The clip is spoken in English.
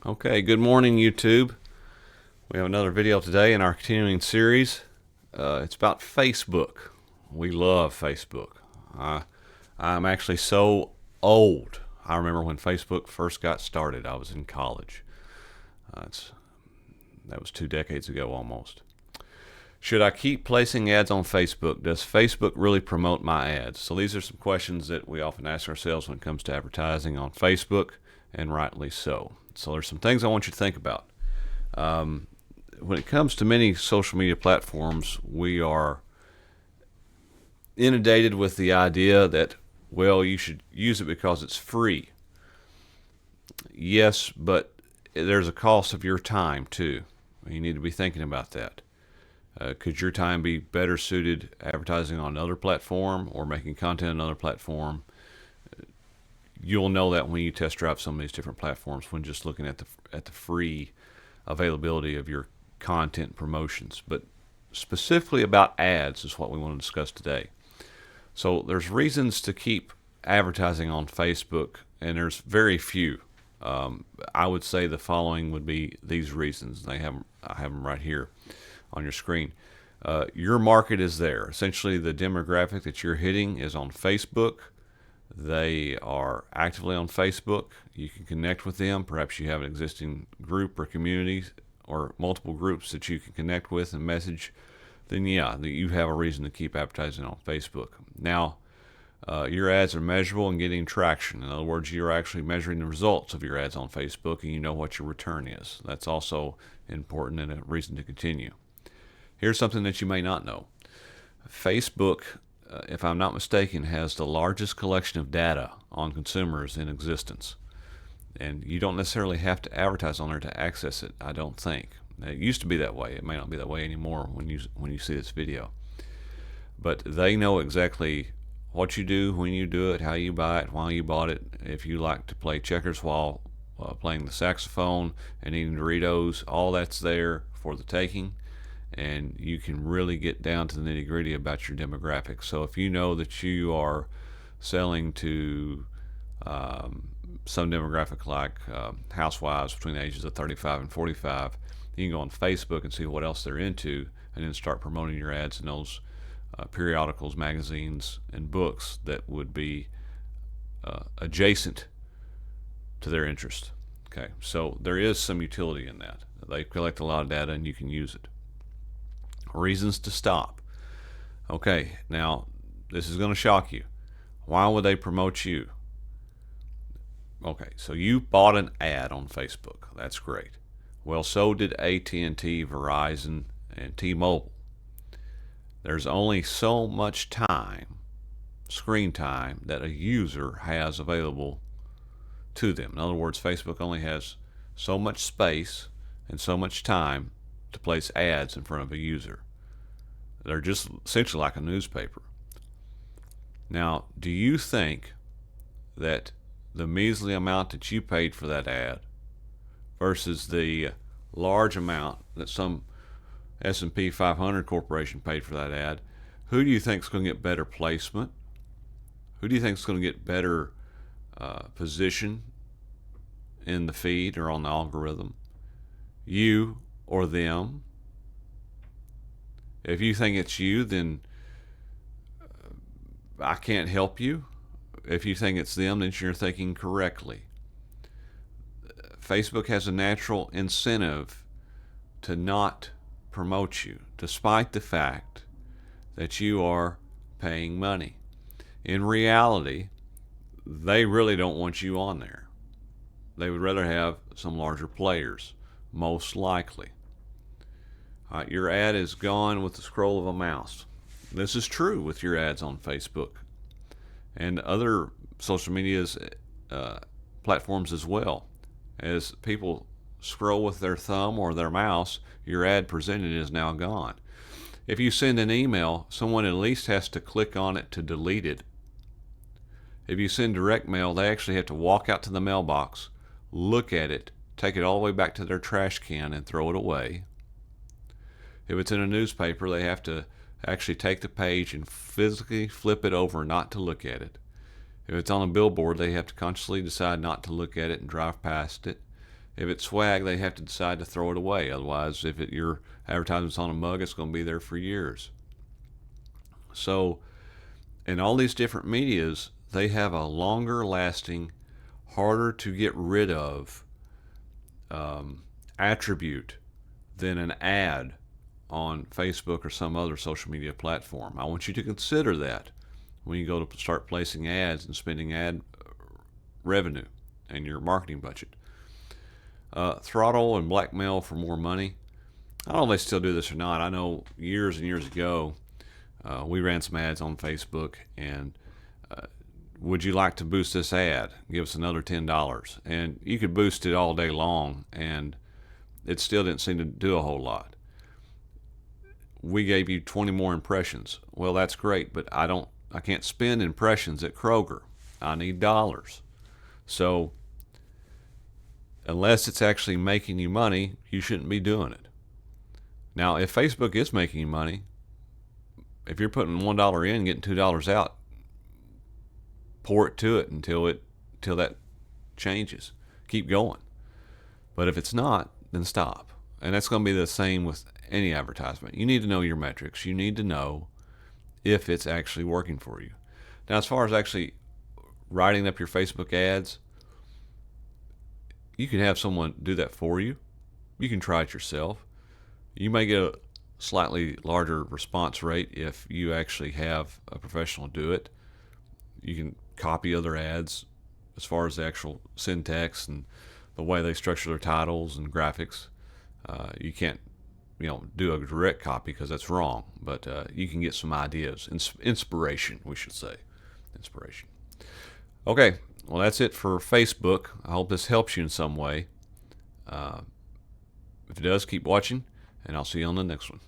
Okay, good morning, YouTube. We have another video today in our continuing series. It's about Facebook. We love Facebook. I'm actually so old. I remember when Facebook first got started. I was in college. That was 2 decades ago almost. Should I keep placing ads on Facebook? Does Facebook really promote my ads? So these are some questions that we often ask ourselves when it comes to advertising on Facebook, and rightly so. So there's some things I want you to think about. When it comes to many social media platforms, we are inundated with the idea that, well, you should use it because it's free. Yes, but there's a cost of your time too. You need to be thinking about that. Could your time be better suited advertising on another platform or making content on another platform? You'll know that when you test drive some of these different platforms when just looking at the free availability of your content promotions. But specifically about ads is what we want to discuss today. So there's reasons to keep advertising on Facebook, and there's very few. I would say the following would be these reasons. I have them right here on your screen. Your market is there. Essentially, the demographic that you're hitting is on Facebook. They are actively on Facebook. You can connect with them. Perhaps you have an existing group or community or multiple groups that you can connect with and message. Then yeah, you have a reason to keep advertising on Facebook. Now, your ads are measurable and getting traction. In other words, you're actually measuring the results of your ads on Facebook, and you know what your return is. That's also important and a reason to continue. Here's something that you may not know. Facebook, if I'm not mistaken, has the largest collection of data on consumers in existence. And you don't necessarily have to advertise on there to access it, I don't think. It used to be that way. It may not be that way anymore when you see this video. But they know exactly what you do, when you do it, how you buy it, why you bought it. If you like to play checkers while playing the saxophone and eating Doritos, all that's there for the taking. And you can really get down to the nitty gritty about your demographics. So if you know that you are selling to some demographic like housewives between the ages of 35 and 45, you can go on Facebook and see what else they're into, and then start promoting your ads in those periodicals, magazines, and books that would be adjacent to their interest. Okay, so there is some utility in that. They collect a lot of data, and you can use it. Reasons to stop. Okay, now this is going to shock you. Why would they promote you? Okay, so you bought an ad on Facebook. That's great. Well, so did AT&T, Verizon, and T-Mobile. There's only so much time, screen time, that a user has available to them. In other words, Facebook only has so much space and so much time to place ads in front of a user. They're just essentially like a newspaper. Now, do you think that the measly amount that you paid for that ad versus the large amount that some S&P 500 corporation paid for that ad, who do you think is going to get better placement? Who do you think is going to get better position in the feed or on the algorithm? You or them? If you think it's you, then I can't help you. If you think it's them, then you're thinking correctly. Facebook has a natural incentive to not promote you, despite the fact that you are paying money. In reality, they really don't want you on there. They would rather have some larger players, most likely. Your ad is gone with the scroll of a mouse. This is true with your ads on Facebook and other social media's platforms as well. As people scroll with their thumb or their mouse, your ad presented is now gone. If you send an email, someone at least has to click on it to delete it. If you send direct mail, they actually have to walk out to the mailbox, look at it, take it all the way back to their trash can and throw it away. If it's in a newspaper, they have to actually take the page and physically flip it over not to look at it. If it's on a billboard, they have to consciously decide not to look at it and drive past it. If it's swag, they have to decide to throw it away. Otherwise, if your advertisement's on a mug, it's going to be there for years. So, in all these different medias, they have a longer lasting, harder to get rid of attribute than an ad on Facebook or some other social media platform. I want you to consider that when you go to start placing ads and spending ad revenue and your marketing budget. Throttle and blackmail for more money. I don't know if they still do this or not. I know years and years ago, we ran some ads on Facebook, and would you like to boost this ad? Give us another $10. And you could boost it all day long, and it still didn't seem to do a whole lot. We gave you 20 more impressions. Well, that's great, but I can't spend impressions at Kroger. I need dollars. So unless it's actually making you money, you shouldn't be doing it. Now, if Facebook is making you money, if you're putting $1 in and getting $2 out, pour it to it until that changes. Keep going. But if it's not, then stop. And that's going to be the same with any advertisement. You need to know your metrics. You need to know if it's actually working for you. Now, as far as actually writing up your Facebook ads, you can have someone do that for you. You can try it yourself. You may get a slightly larger response rate if you actually have a professional do it. You can copy other ads as far as the actual syntax and the way they structure their titles and graphics. You can't, do a direct copy because that's wrong, but you can get some ideas, inspiration, we should say, inspiration. Okay, well, that's it for Facebook. I hope this helps you in some way. If it does, keep watching, and I'll see you on the next one.